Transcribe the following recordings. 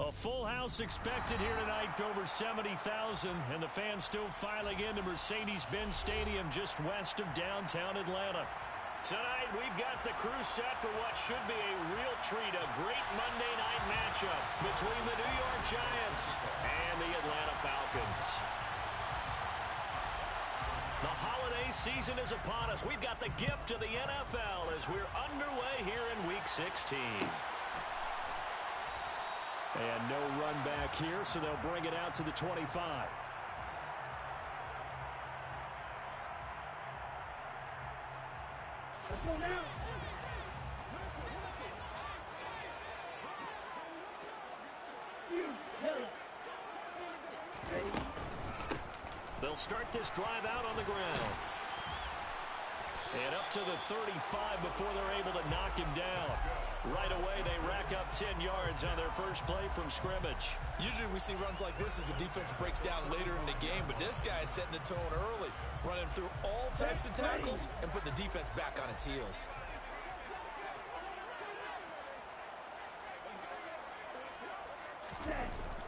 A full house expected here tonight, over 70,000, and the fans still filing into Mercedes-Benz Stadium just west of downtown Atlanta. Tonight, we've got the crew set for what should be a real treat, a great Monday night matchup between the New York Giants and the Atlanta Falcons. The holiday season is upon us. We've got the gift of the NFL as we're underway here in Week 16. And no run back here, so they'll bring it out to the 25. Let's go now. They'll start this drive out on the ground. And up to the 35 before they're able to knock him down. Right away, they rack up 10 yards on their first play from scrimmage. Usually we see runs like this as the defense breaks down later in the game, but this guy is setting the tone early, running through all types of tackles and putting the defense back on its heels.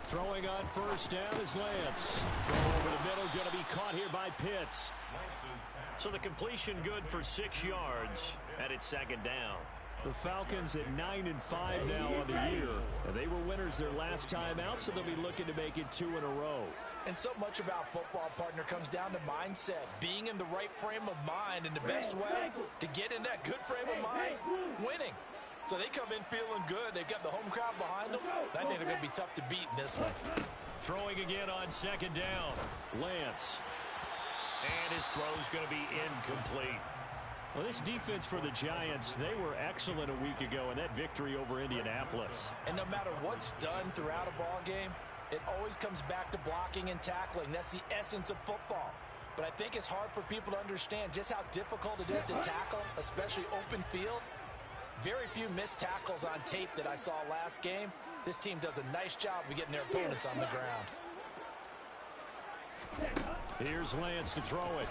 Throwing on first down is Lance. Throw over the middle, going to be caught here by Pitts. So the completion good for 6 yards, and it's second down. The Falcons at 9-5 now on the year. And they were winners their last time out, so they'll be looking to make it 2 in a row. And so much about football, partner, comes down to mindset. Being in the right frame of mind, and the best way to get in that good frame of mind, winning. So they come in feeling good. They've got the home crowd behind them. I think they're going to be tough to beat in this one. Throwing again on second down. Lance. And his throw's going to be incomplete. Well, this defense for the Giants, they were excellent a week ago in that victory over Indianapolis. And no matter what's done throughout a ball game, it always comes back to blocking and tackling. That's the essence of football. But I think it's hard for people to understand just how difficult it is to tackle, especially open field. Very few missed tackles on tape that I saw last game. This team does a nice job of getting their opponents on the ground. Here's Lance to throw it.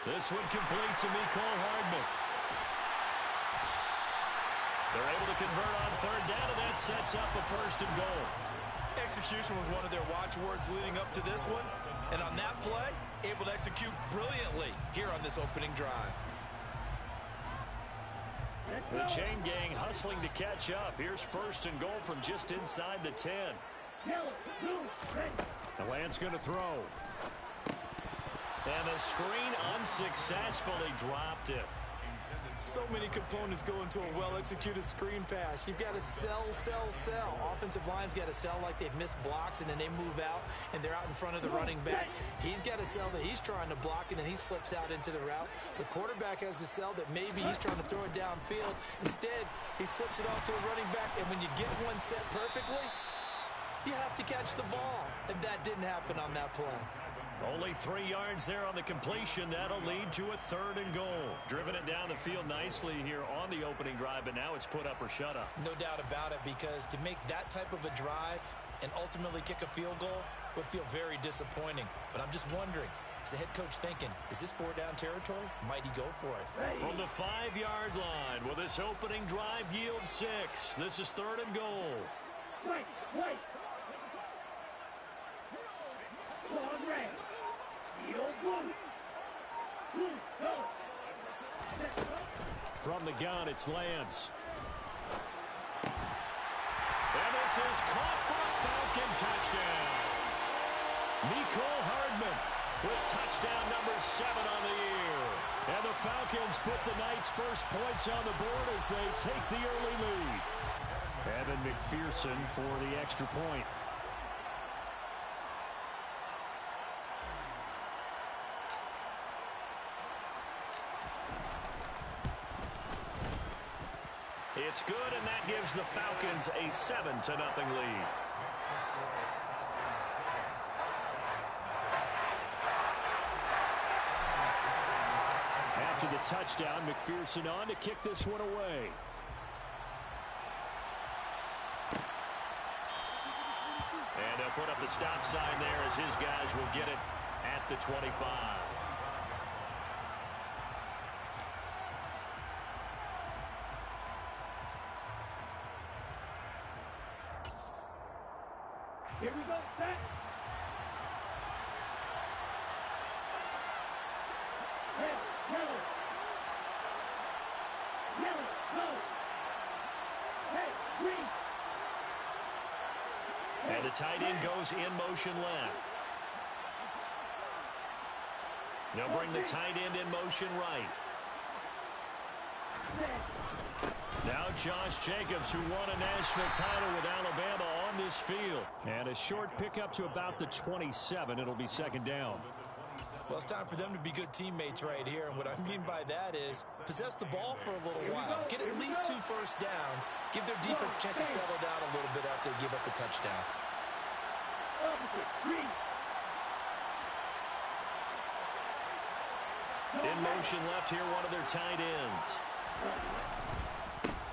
This one complete to Mecole Hardman. They're able to convert on third down, and that sets up a first and goal. Execution was one of their watchwords leading up to this one. And on that play, able to execute brilliantly here on this opening drive. The chain gang hustling to catch up. Here's first and goal from just inside the 10. The Lance going to throw. And the screen unsuccessfully dropped it. So many components go into a well-executed screen pass. You've got to sell. Offensive line's got to sell like they've missed blocks, and then they move out, and they're out in front of the running back. He's got to sell that he's trying to block, and then he slips out into the route. The quarterback has to sell that maybe he's trying to throw it downfield. Instead, he slips it off to the running back, and when you get one set perfectly, you have to catch the ball. And that didn't happen on that play. Only 3 yards there on the completion. That'll lead to a third and goal. Driven it down the field nicely here on the opening drive, but now it's put up or shut up. No doubt about it, because to make that type of a drive and ultimately kick a field goal would feel very disappointing. But I'm just wondering, is the head coach thinking, is this 4-down territory? Might he go for it? From the 5-yard line, will this opening drive yield 6? This is third and goal. Wait. From the gun, it's Lance. And this is caught for a Falcon touchdown. Mecole Hardman with touchdown number 7 on the year. And the Falcons put the night's first points on the board as they take the early lead. Evan McPherson for the extra point. It's good, and that gives the Falcons a 7-0 lead. After the touchdown, McPherson on to kick this one away. And they'll put up the stop sign there as his guys will get it at the 25. Here we go, set. Red, yellow. Yellow, go. Red, green. And the tight end goes in motion left. They'll bring the tight end in motion right. Now Josh Jacobs, who won a national title with Alabama, on this field. And a short pickup to about the 27. It'll be second down. Well, it's time for them to be good teammates right here. And what I mean by that is possess the ball for a little while. Get at least 2 first downs. Give their defense a chance to settle down a little bit after they give up a touchdown. In motion left here, one of their tight ends.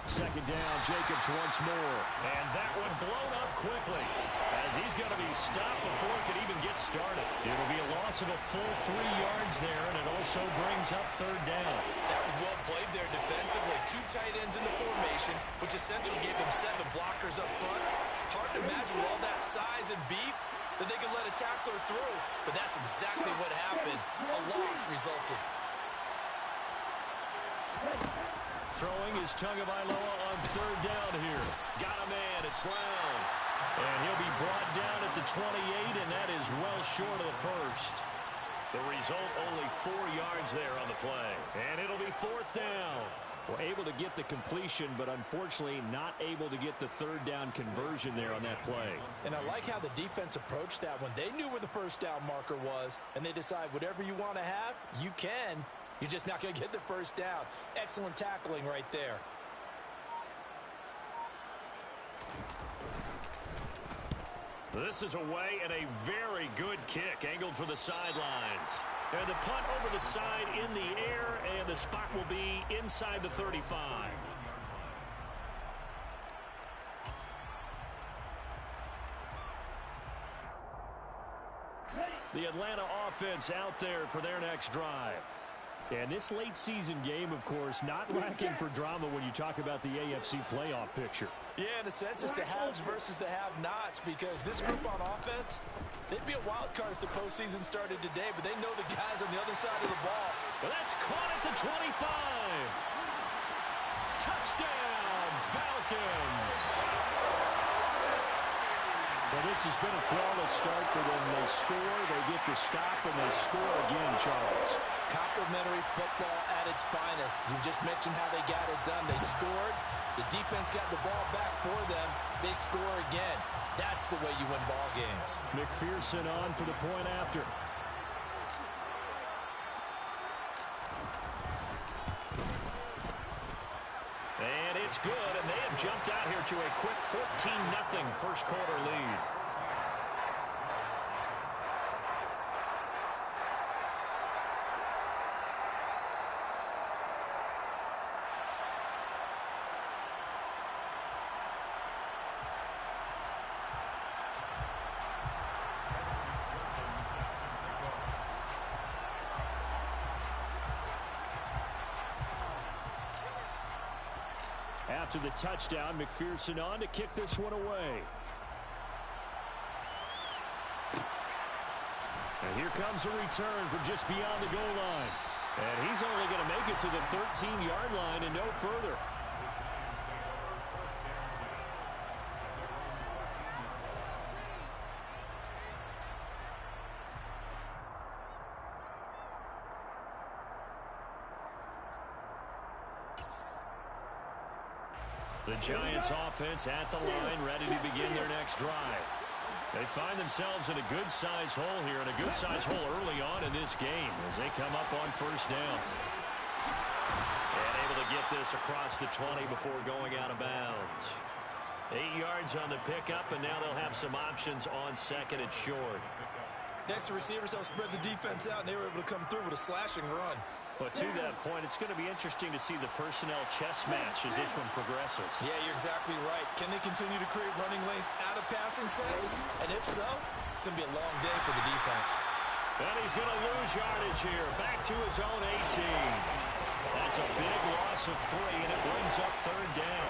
Second down, Jacobs once more. And that one blown up quickly, as he's going to be stopped before it could even get started. It'll be a loss of a full 3 yards there, and it also brings up third down. That was well played there defensively. 2 tight ends in the formation, which essentially gave them 7 blockers up front. Hard to imagine with all that size and beef that they could let a tackler through, but that's exactly what happened. A loss resulted. Throwing is Tagovailoa on third down here. Got a man, it's Brown. And he'll be brought down at the 28, and that is well short of the first. The result, only 4 yards there on the play. And it'll be fourth down. Well, able to get the completion, but unfortunately not able to get the third down conversion there on that play. And I like how the defense approached that one. They knew where the first down marker was, and they decide whatever you want to have, you can. You're just not going to get the first down. Excellent tackling right there. This is away, and a very good kick angled for the sidelines. And the punt over the side in the air, and the spot will be inside the 35. The Atlanta offense out there for their next drive. And this late season game, of course, not lacking for drama when you talk about the AFC playoff picture. Yeah, in a sense, it's the haves versus the have-nots, because this group on offense, they'd be a wild card if the postseason started today, but they know the guys on the other side of the ball. Well, that's caught at the 25. Touchdown, Falcons. Well, this has been a flawless start for them. They score, they get the stop, and they score again, Charles. Complimentary football at its finest. You just mentioned how they got it done. They scored. The defense got the ball back for them. They score again. That's the way you win ball games. McPherson on for the point after. And it's good, and they have jumped out here to a quick 14-0 first quarter lead. After the touchdown, McPherson on to kick this one away. And here comes a return from just beyond the goal line. And he's only going to make it to the 13-yard line and no further. The Giants offense at the line, ready to begin their next drive. They find themselves in a good-sized hole here, and a good-sized hole early on in this game as they come up on first down. And able to get this across the 20 before going out of bounds. 8 yards on the pickup, and now they'll have some options on second and short. Next, the receivers help spread the defense out, and they were able to come through with a slashing run. But to that point, it's going to be interesting to see the personnel chess match as this one progresses. Yeah, you're exactly right. Can they continue to create running lanes out of passing sets? And if so, it's going to be a long day for the defense. And he's going to lose yardage here. Back to his own 18. That's a big loss of 3, and it brings up third down.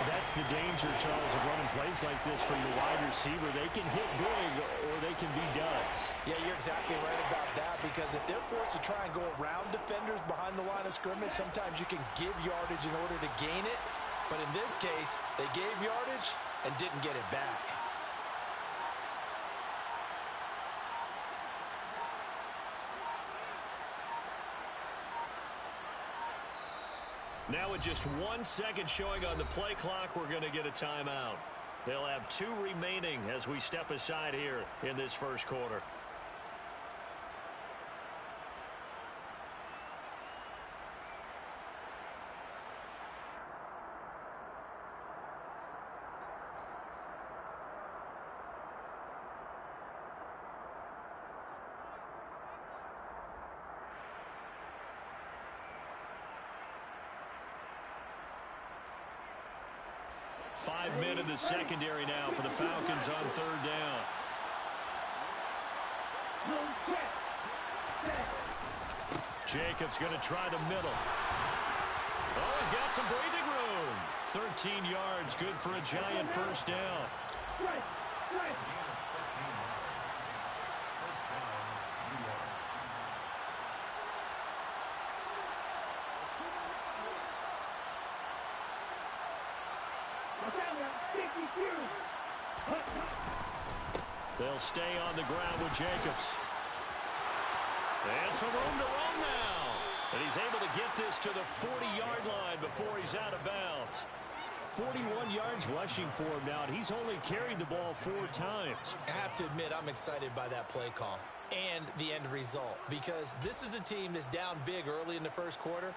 That that's the danger, Charles, of running plays like this for your wide receiver. They can hit big or they can be duds. Yeah, you're exactly right about that, because if they're forced to try and go around defenders behind the line of scrimmage, sometimes you can give yardage in order to gain it. But in this case, they gave yardage and didn't get it back. Now with just 1 second showing on the play clock, we're going to get a timeout. They'll have 2 remaining as we step aside here in this first quarter. Five men in the secondary now for the Falcons on third down. Jacobs going to try the middle. Oh, he's got some breathing room. 13 yards, good for a giant first down. They'll stay on the ground with Jacobs. And some room to run now. And he's able to get this to the 40-yard line before he's out of bounds. 41 yards rushing for him now, and he's only carried the ball 4 times. I have to admit, I'm excited by that play call and the end result, because this is a team that's down big early in the first quarter,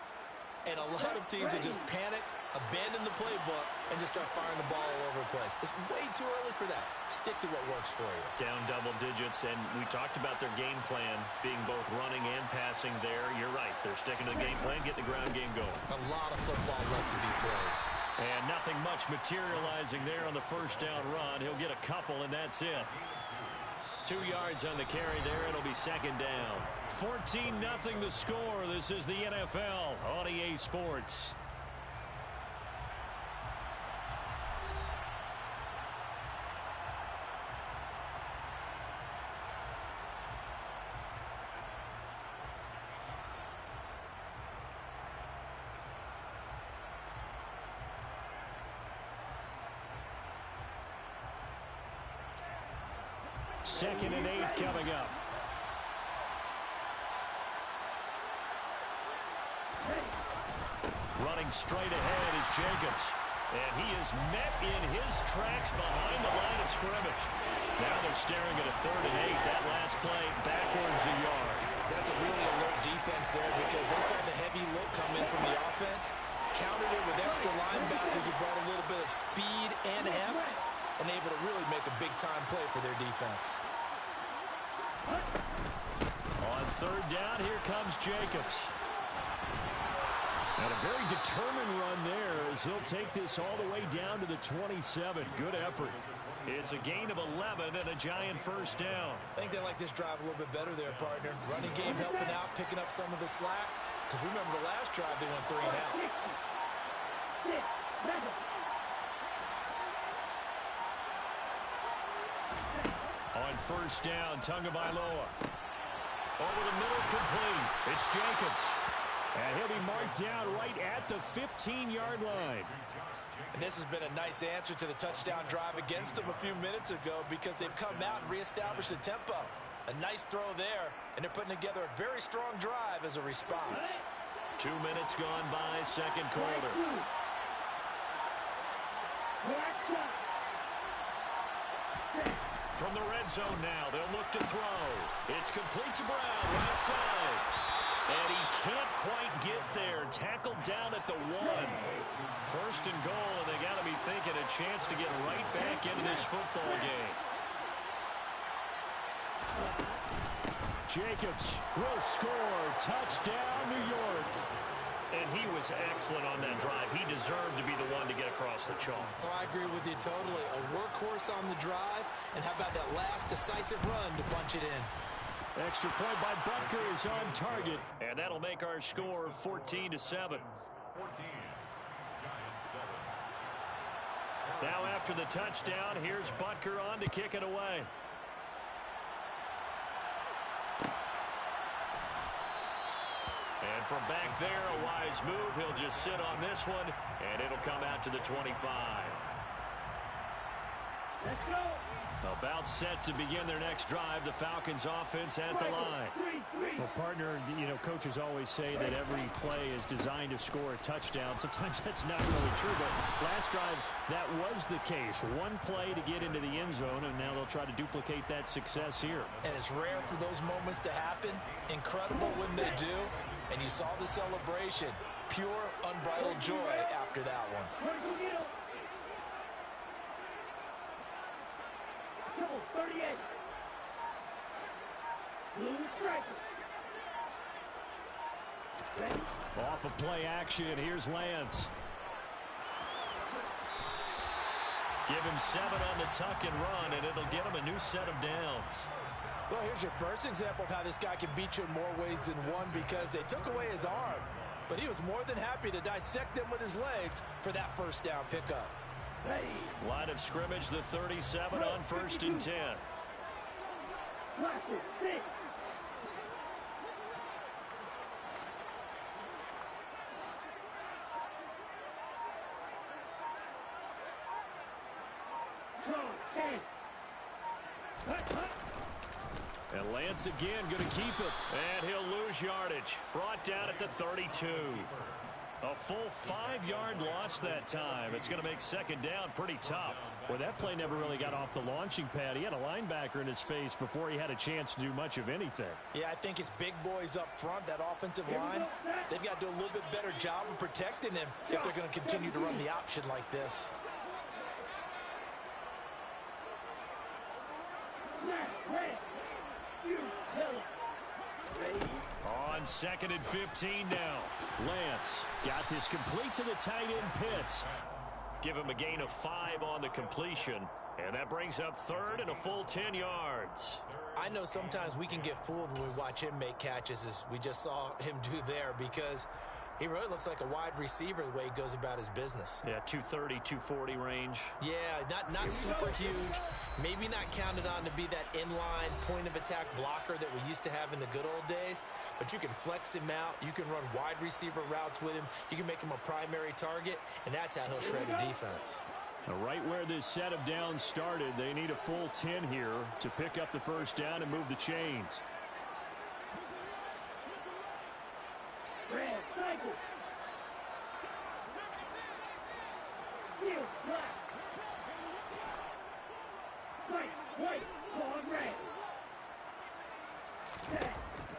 and a lot of teams will just panic, abandon the playbook, and just start firing the ball all over the place. It's way too early for that. Stick to what works for you. Down double digits, and we talked about their game plan being both running and passing there. You're right. They're sticking to the game plan, getting the ground game going. A lot of football left to be played. And nothing much materializing there on the first down run. He'll get a couple, and that's it. 2 yards on the carry there. It'll be second down. 14-0 the score. This is the NFL on EA Sports. Second and 8 coming up. Running straight ahead is Jacobs. And he is met in his tracks behind the line of scrimmage. Now they're staring at a 3rd and 8. That last play backwards a yard. That's a really alert defense there, because they saw the heavy look come in from the offense, countered it with extra linebackers who brought a little bit of speed and heft, and able to really make a big-time play for their defense. On 3rd down, here comes Jacobs. And a very determined run there as he'll take this all the way down to the 27. Good effort. It's a gain of 11 and a giant first down. I think they like this drive a little bit better there, partner. Running game helping out, picking up some of the slack. Because remember, the last drive they went 3 and out. On first down, Tagovailoa. Over the middle, complete. It's Jacobs. And he'll be marked down right at the 15-yard line. And this has been a nice answer to the touchdown drive against them a few minutes ago, because they've come out and reestablished the tempo. A nice throw there, and they're putting together a very strong drive as a response. 2 minutes gone by, second quarter. From the red zone now, they'll look to throw. It's complete to Brown, right side. And he can't quite get there. Tackled down at the 1. First and goal, and they got to be thinking a chance to get right back into this football game. Jacobs will score. Touchdown, New York. And he was excellent on that drive. He deserved to be the one to get across the chalk. Oh, I agree with you totally. A workhorse on the drive, and how about that last decisive run to punch it in? Extra point by Butker is on target, and that'll make our score 14-7. 14, Giants 7. Now after the touchdown, here's Butker on to kick it away. And from back there, a wise move. He'll just sit on this one, and it'll come out to the 25. Let's go. About set to begin their next drive. The Falcons offense at the line. Well, partner, you know, coaches always say that every play is designed to score a touchdown. Sometimes that's not really true, but last drive, that was the case. One play to get into the end zone, and now they'll try to duplicate that success here. And it's rare for those moments to happen. Incredible when they do. And you saw the celebration. Pure, unbridled joy after that one. Come on, 38. Blue striker. Ready? Off of play action, here's Lance. Give him 7 on the tuck and run, and it'll get him a new set of downs. Well, here's your first example of how this guy can beat you in more ways than one, because they took away his arm, but he was more than happy to dissect them with his legs for that first down pickup. Ready. Line of scrimmage, the 37 on 1st and 10. Watch it. 6. Come on, 10. And Lance again going to keep it. And he'll lose yardage. Brought down at the 32. A full 5-yard loss that time. It's going to make second down pretty tough. Well, that play never really got off the launching pad. He had a linebacker in his face before he had a chance to do much of anything. Yeah, I think it's big boys up front, that offensive line. They've got to do a little bit better job of protecting him if they're going to continue to run the option like this. On 2nd and 15 now. Lance got this complete to the tight end Pitts. Give him a gain of 5 on the completion. And that brings up 3rd and a full 10 yards. I know sometimes we can get fooled when we watch him make catches, as we just saw him do there, because he really looks like a wide receiver the way he goes about his business. Yeah, 230, 240 range. Yeah, not super huge. Maybe not counted on to be that inline point-of-attack blocker that we used to have in the good old days. But you can flex him out. You can run wide receiver routes with him. You can make him a primary target, and that's how he'll shred a defense. Right where this set of downs started, they need a full 10 here to pick up the first down and move the chains. Red cycle. Field black. White, on red.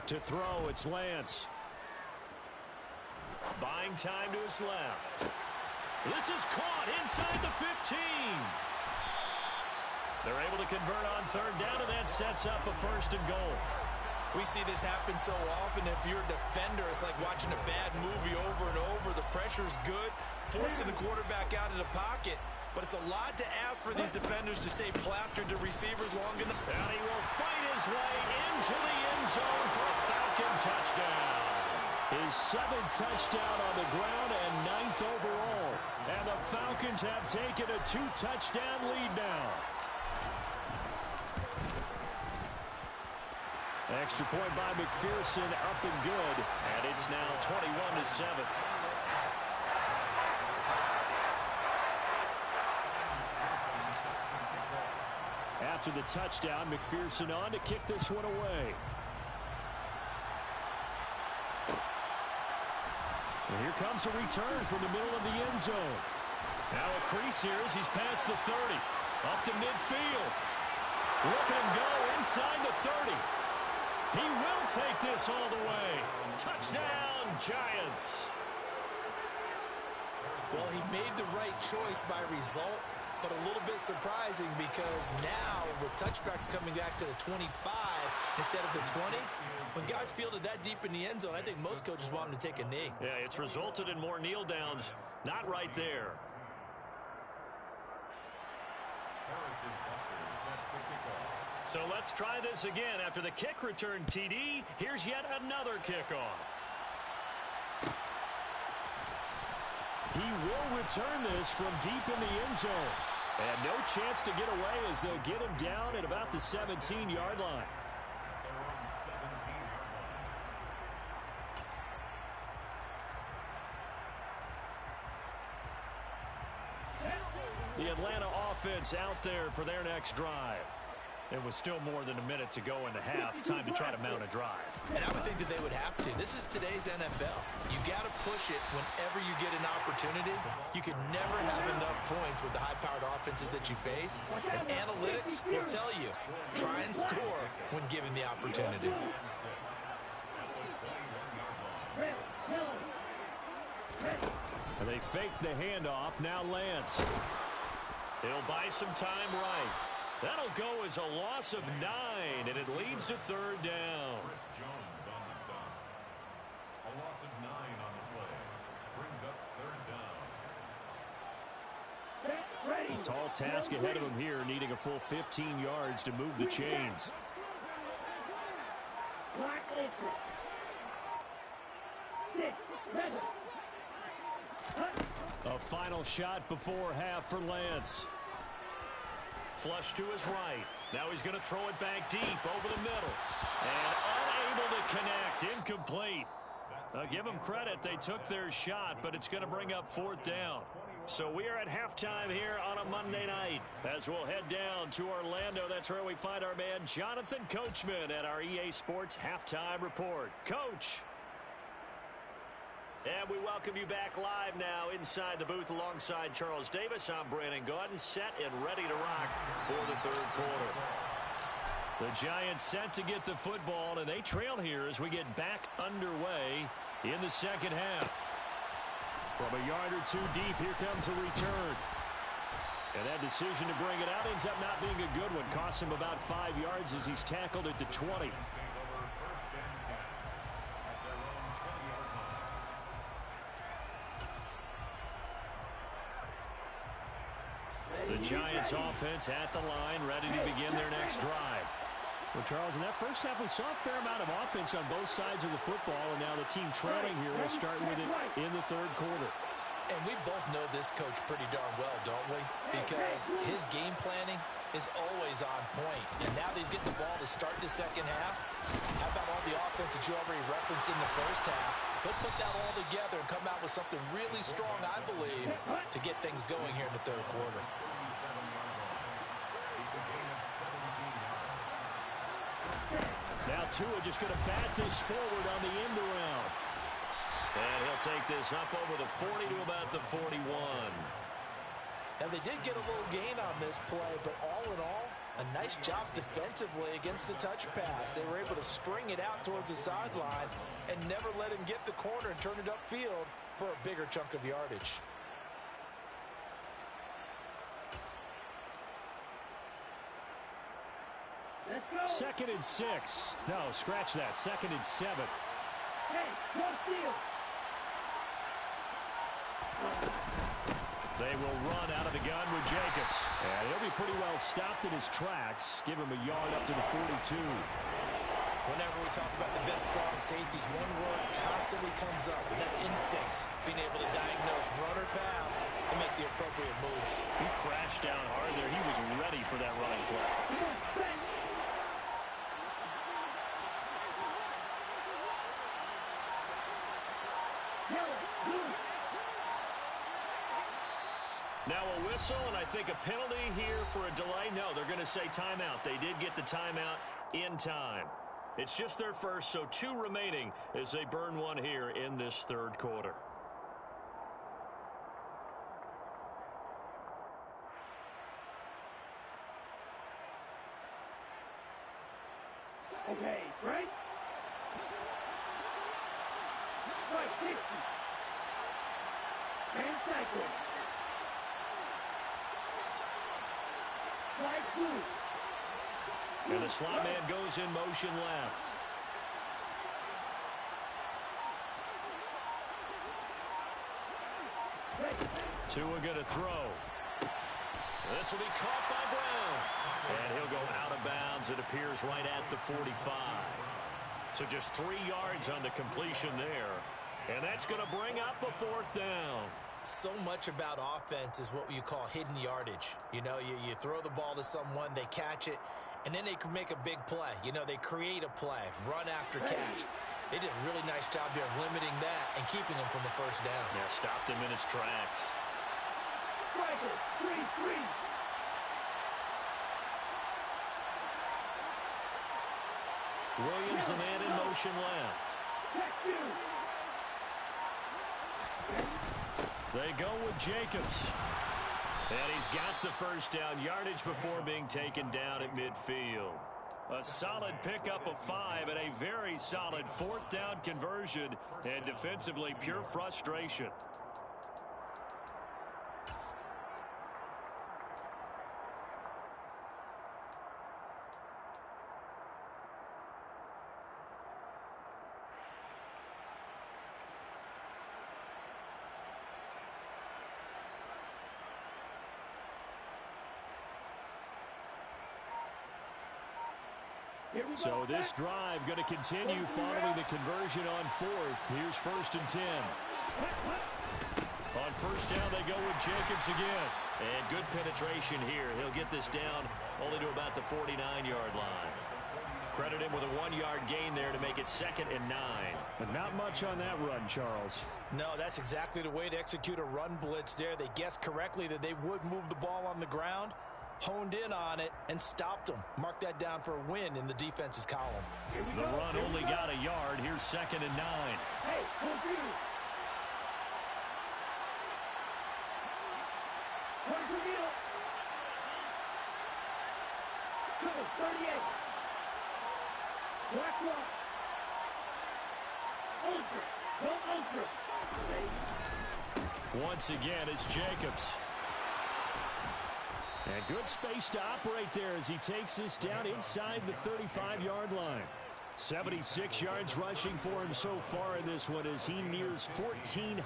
To throw, it's Lance. Buying time to his left. This is caught inside the 15. They're able to convert on 3rd down, and that sets up a 1st and goal. We see this happen so often. If you're a defender, it's like watching a bad movie over and over. The pressure's good, forcing the quarterback out of the pocket. But it's a lot to ask for these defenders to stay plastered to receivers long enough. And he will fight his way into the end zone for a Falcon touchdown. His 7th touchdown on the ground and 9th overall. And the Falcons have taken a 2-touchdown lead now. Extra point by McPherson, up and good. And it's now 21-7. After the touchdown, McPherson on to kick this one away. And here comes a return from the middle of the end zone. Now a crease here as he's past the 30. Up to midfield. Look at him go inside the 30. He will take this all the way. Touchdown, Giants. Well, he made the right choice by result, but a little bit surprising because now with touchbacks coming back to the 25 instead of the 20, when guys fielded that deep in the end zone, I think most coaches want him to take a knee. Yeah, it's resulted in more kneel downs. Not right there. So let's try this again. After the kick return TD, here's yet another kickoff. He will return this from deep in the end zone. And no chance to get away as they'll get him down at about the 17-yard line. The Atlanta offense out there for their next drive. It was still more than a minute to go in the half. Time to try to mount a drive. And I would think that they would have to. This is today's NFL. You got to push it whenever you get an opportunity. You can never have enough points with the high-powered offenses that you face. And analytics will tell you, try and score when given the opportunity. And they fake the handoff. Now Lance. He'll buy some time right. That'll go as a loss of 9, and it leads to third down. Jones on the stop. A loss of 9 on the play. Brings up third down. A tall task ahead of him here, needing a full 15 yards to move the chains. A final shot before half for Lance. Flush to his right. Now he's going to throw it back deep over the middle. And unable to connect. Incomplete. Give them credit. They took their shot, but it's going to bring up fourth down. So we are at halftime here on a Monday night. As we'll head down to Orlando, that's where we find our man Jonathan Coachman at our EA Sports Halftime Report. Coach. And we welcome you back live now inside the booth alongside Charles Davis. I'm Brandon Gaudin, set and ready to rock for the third quarter. The Giants set to get the football, and they trail here as we get back underway in the second half. From a yard or two deep, here comes a return. And that decision to bring it out ends up not being a good one. Costs him about 5 yards as he's tackled at the 20. The Giants offense at the line, ready to begin their next drive. Well, Charles, in that first half, we saw a fair amount of offense on both sides of the football, and now the team trailing here will start with it in the third quarter. And we both know this coach pretty darn well, don't we? Because his game planning is always on point. And now that he's getting the ball to start the second half, how about all the offense that you already referenced in the first half? He'll put that all together and come out with something really strong, I believe, to get things going here in the third quarter. Now Tua just going to bat this forward on the end around. And he'll take this up over the 40 to about the 41. Now they did get a little gain on this play, but all in all, a nice job defensively against the touch pass. They were able to string it out towards the sideline and never let him get the corner and turn it upfield for a bigger chunk of yardage. Second and 6. No, scratch that. Second and 7. Hey, no steal. They will run out of the gun with Jacobs. And he'll be pretty well stopped in his tracks. Give him a yard up to the 42. Whenever we talk about the best strong safeties, one word constantly comes up, and that's instincts. Being able to diagnose run or pass and make the appropriate moves. He crashed down hard there. He was ready for that running play. Now a whistle, and I think a penalty here for a delay. No, they're going to say timeout. They did get the timeout in time. It's just their first, so 2 remaining as they burn one here in this third quarter. Okay, right? Right, 60. And cycle. Slide 2. And the slot man goes in motion left. Tua going to throw. This will be caught by Brown. And he'll go out of bounds. It appears right at the 45. So just 3 yards on the completion there. And that's going to bring up a fourth down. So much about offense is what you call hidden yardage. You know, you throw the ball to someone, they catch it, and then they can make a big play. You know, they create a play, run after catch. They did a really nice job there of limiting that and keeping him from a first down. Yeah, stopped him in his tracks. Striker, 3-3. Williams, the man in motion left. Check you. They go with Jacobs. And he's got the first down yardage before being taken down at midfield. A solid pickup of 5 and a very solid fourth down conversion, and defensively pure frustration. So this drive going to continue following the conversion on fourth. Here's 1st and 10. On first down, they go with Jacobs again. And good penetration here. He'll get this down only to about the 49-yard line. Credit him with a 1-yard gain there to make it 2nd and 9. But not much on that run, Charles. No, that's exactly the way to execute a run blitz there. They guessed correctly that they would move the ball on the ground, honed in on it, and stopped them. Mark that down for a win in the defense's column. The run only got a yard. Here's 2nd and 9. Hey, hold you. One to middle. Cover, 38. Black one. Ultra. Go ultra. Once again, it's Jacobs. And good space to operate there as he takes this down inside the 35-yard line. 76 yards rushing for him so far in this one as he nears 1,400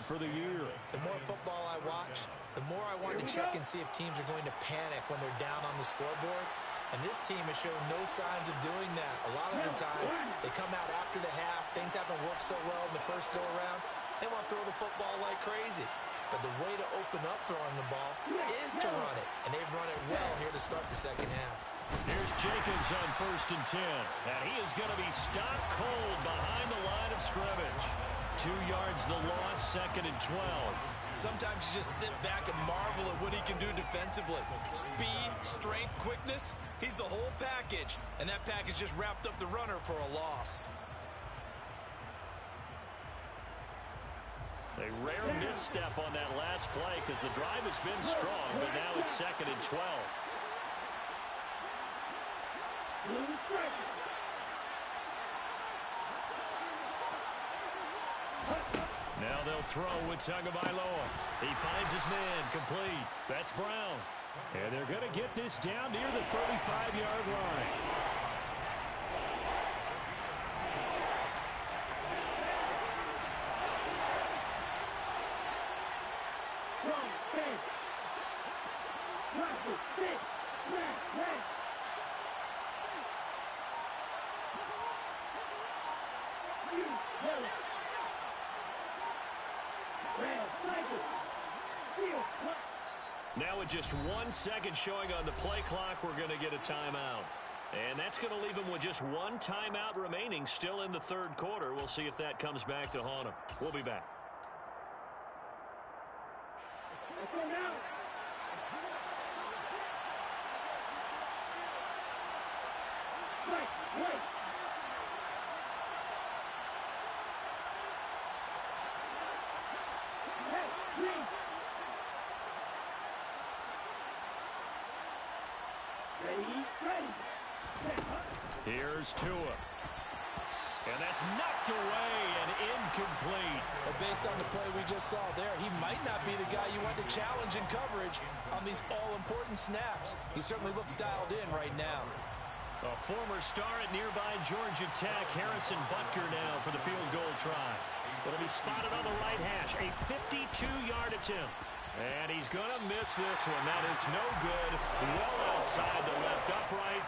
for the year. The more football I watch, the more I want to check and see if teams are going to panic when they're down on the scoreboard. And this team has shown no signs of doing that. A lot of the time, they come out after the half. Things haven't worked so well in the first go-around. They want to throw the football like crazy. But the way to open up throwing the ball is to run it. And they've run it well here to start the second half. Here's Jacobs on 1st and 10. And he is going to be stopped cold behind the line of scrimmage. 2 yards the loss, 2nd and 12. Sometimes you just sit back and marvel at what he can do defensively. Speed, strength, quickness. He's the whole package. And that package just wrapped up the runner for a loss. A rare misstep on that last play because the drive has been strong, but now it's 2nd and 12. Now they'll throw with Tagovailoa. He finds his man, complete. That's Brown. And they're going to get this down near the 35-yard line. Now with just 1 second showing on the play clock, we're going to get a timeout. And that's going to leave them with just 1 timeout remaining still in the third quarter. We'll see if that comes back to haunt them. We'll be back. Here's Tua. And that's knocked away and incomplete. Well, based on the play we just saw there, he might not be the guy you want to challenge in coverage on these all-important snaps. He certainly looks dialed in right now. A former star at nearby Georgia Tech, Harrison Butker now for the field goal try. It'll be spotted on the right hash, a 52-yard attempt. And he's going to miss this one. That is no good. Well outside the left upright.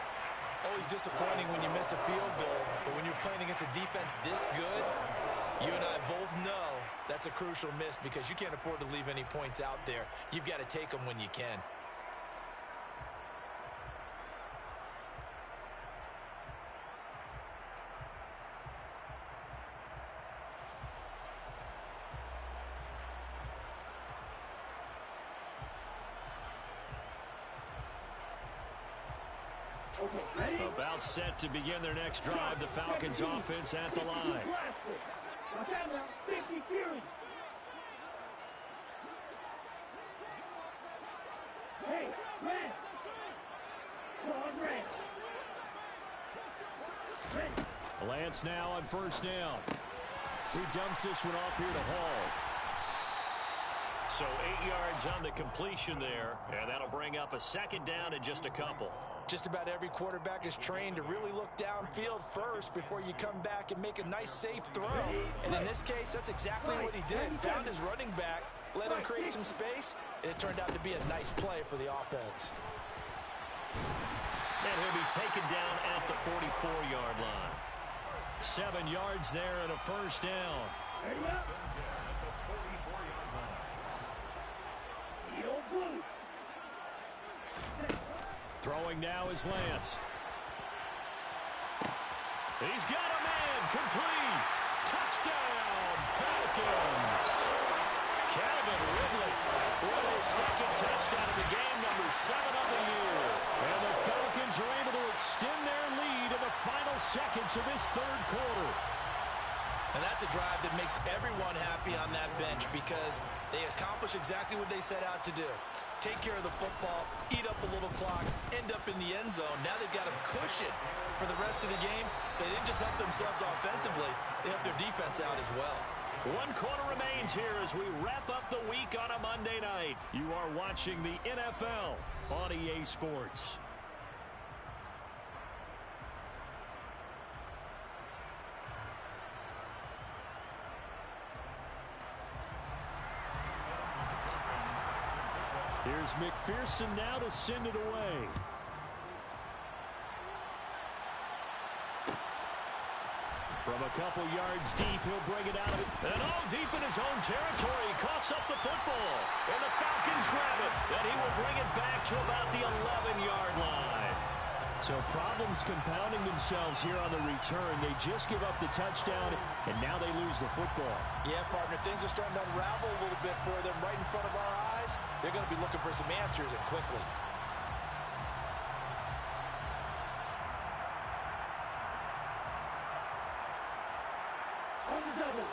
Always disappointing when you miss a field goal, but when you're playing against a defense this good, you and I both know That's a crucial miss because you can't afford to leave any points out there. You've got to take them when you can. Okay, ready? About set to begin their next drive. The Falcons offense at the line. Watch out now. 50 Fury. Hey, red. On red. Red. Lance now on first down. He dumps this one off here to Hall. So 8 yards on the completion there, and that'll bring up a second down in just a couple. Just about every quarterback is trained to really look downfield first before you come back and make a nice, safe throw. And in this case, that's exactly what he did. Found his running back, let him create some space, and it turned out to be a nice play for the offense. And he'll be taken down at the 44-yard line. 7 yards there and a first down. Throwing now is Lance. He's got a man. Complete. Touchdown, Falcons. Calvin Ridley with his second touchdown of the game, number 7 of the year. And the Falcons are able to extend their lead in the final seconds of this third quarter. And that's a drive that makes everyone happy on that bench because they accomplish exactly what they set out to do. Take care of the football, eat up a little clock, end up in the end zone. Now they've got a cushion for the rest of the game. So they didn't just help themselves offensively, they helped their defense out as well. 1 quarter remains here as we wrap up the week on a Monday night. You are watching the NFL on EA Sports. Here's McPherson now to send it away. From a couple yards deep, he'll bring it out of it. And deep in his own territory. He coughs up the football. And the Falcons grab it. And he will bring it back to about the 11-yard line. So problems compounding themselves here on the return. They just give up the touchdown, and now they lose the football. Yeah, partner, things are starting to unravel a little bit for them right in front of our eyes. They're going to be looking for some answers, and quickly.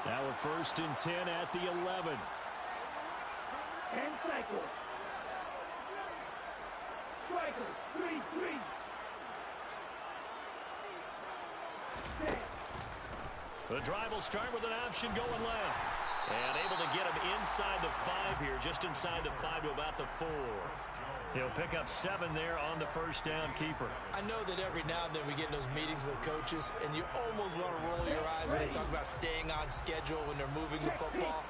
Now a 1st and 10 at the 11. And cycle. Striker, 3-3. The drive will start with an option going left. And able to get him inside the 5 here, just inside the 5 to about the 4. He'll pick up 7 there on the first down keeper. I know that every now and then we get in those meetings with coaches, and you almost want to roll your eyes when they talk about staying on schedule when they're moving the football.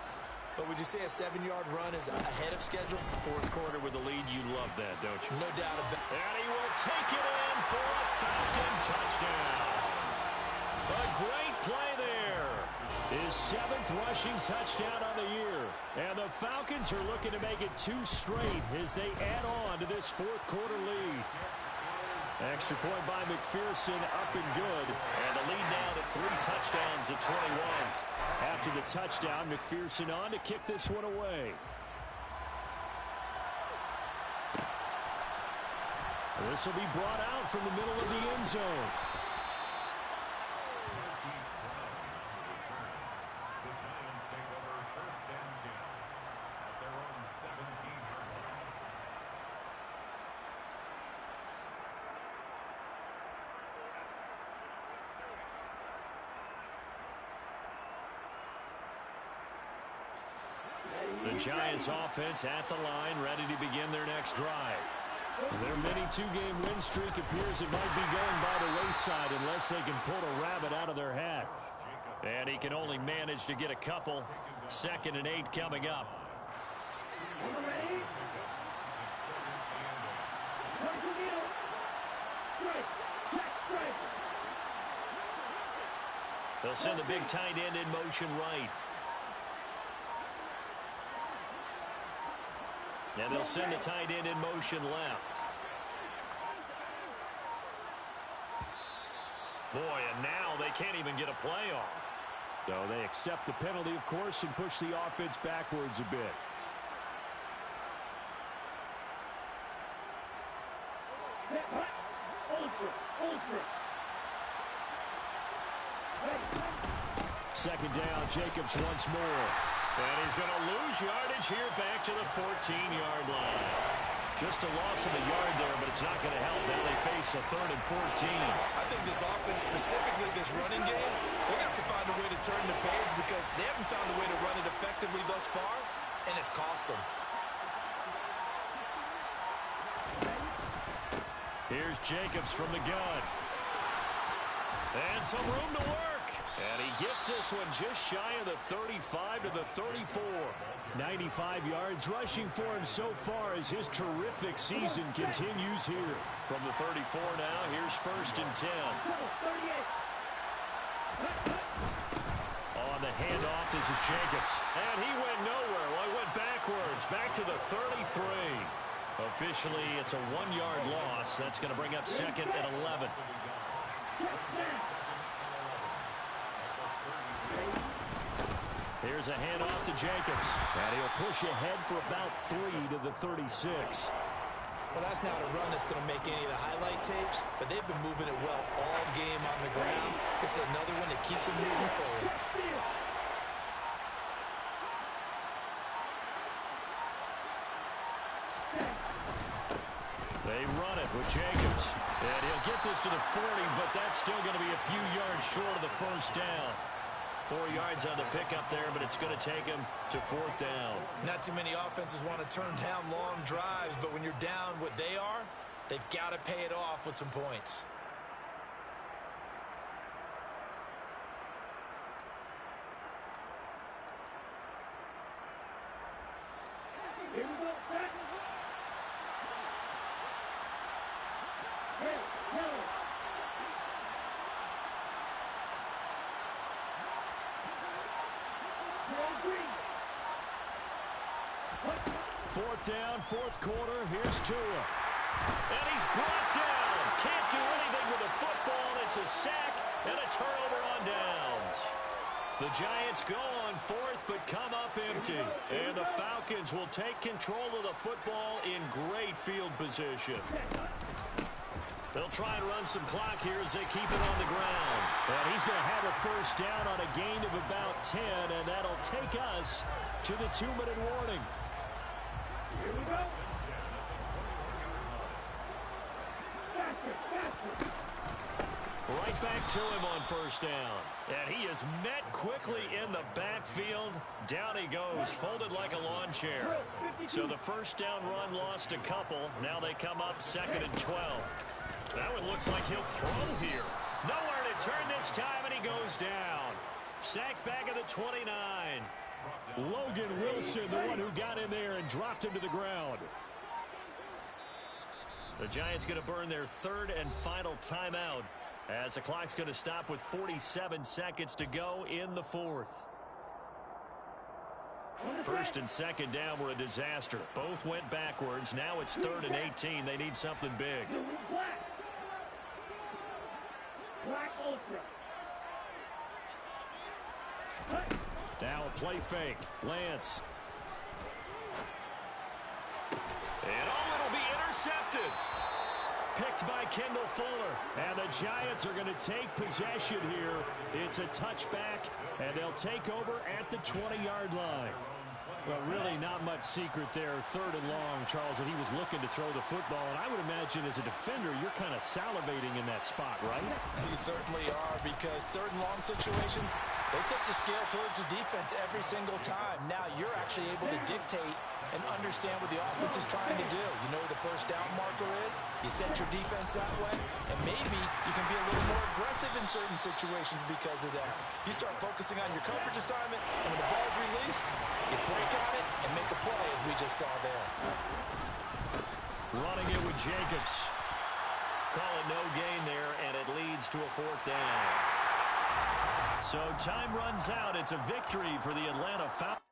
But would you say a 7-yard run is ahead of schedule? 4th quarter with the lead, you love that, don't you? No doubt about it. And he will take it in for a Falcon touchdown. A great play there. His 7th rushing touchdown on the year. And the Falcons are looking to make it 2 straight as they add on to this 4th quarter lead. Extra point by McPherson, up and good. And the lead now to 3 touchdowns at 21. After the touchdown, McPherson on to kick this one away. This will be brought out from the middle of the end zone. The Giants take over 1st and 10 at their own 17-yard line. The Giants offense at the line, ready to begin their next drive. Their mini 2-game win streak appears it might be going by the wayside unless they can pull a rabbit out of their hat. And he can only manage to get a couple. 2nd and 8 coming up. They'll send the big tight end in motion right. And they'll send the tight end in motion left. Boy, and now they can't even get a play off. So they accept the penalty, of course, and push the offense backwards a bit. Second down, Jacobs once more. And he's going to lose yardage here back to the 14-yard line. Just a loss of a yard there, but it's not going to help. Now they face a 3rd and 14. I think this offense, specifically this running game, they're going to have to find a way to turn the page because they haven't found a way to run it effectively thus far, and it's cost them. Here's Jacobs from the gun. And some room to work. And he gets this one just shy of the 35 to the 34. 95 yards rushing for him so far as his terrific season continues here. From the 34 now, here's 1st and 10. On the handoff, this is Jacobs. And he went nowhere. Well, he went backwards, back to the 33. Officially, it's a 1-yard loss. That's going to bring up 2nd and 11. Here's a handoff to Jacobs. And he'll push ahead for about 3 to the 36. Well, that's not a run that's going to make any of the highlight tapes, but they've been moving it well all game on the ground. This is another one that keeps them moving forward. They run it with Jacobs. And he'll get this to the 40, but that's still going to be a few yards short of the 1st down. 4 yards on the pickup there, but it's going to take him to 4th down. Not too many offenses want to turn down long drives, but when you're down what they are, they've got to pay it off with some points. Here we go, set. Hey, yellow. Fourth down, 4th quarter. Here's Tua. And he's brought down. Can't do anything with the football. It's a sack and a turnover on downs. The Giants go on 4th but come up empty. And the Falcons will take control of the football in great field position. They'll try and run some clock here as they keep it on the ground. And he's going to have a 1st down on a gain of about 10, and that'll take us to the 2-minute warning. Here we go. Faster, faster. Right back to him on 1st down. And he is met quickly in the backfield. Down he goes, folded like a lawn chair. So the 1st down run lost a couple. Now they come up 2nd and 12. That one looks like he'll throw here. Nowhere to turn this time, and he goes down. Sacked back at the 29. Logan Wilson, the one who got in there and dropped him to the ground. The Giants going to burn their 3rd and final timeout as the clock's going to stop with 47 seconds to go in the 4th. 1st and 2nd down were a disaster. Both went backwards. Now it's 3rd and 18. They need something big. Black Ultra. Now a play fake. Lance. And it'll be intercepted. Picked by Kendall Fuller. And the Giants are going to take possession here. It's a touchback, and they'll take over at the 20-yard line. Well, really not much secret there. 3rd and long, Charles, and he was looking to throw the football. And I would imagine as a defender, you're kind of salivating in that spot, right? You certainly are, because 3rd and long situations, they tip the scale towards the defense every single time. Now you're actually able to dictate and understand what the offense is trying to do. You know where the 1st down marker is. You set your defense that way, and maybe you can be a little more aggressive in certain situations because of that. You start focusing on your coverage assignment, and when the ball's released, you break on it and make a play, as we just saw there. Running it with Jacobs. Call it no gain there, and it leads to a 4th down. So time runs out. It's a victory for the Atlanta Falcons.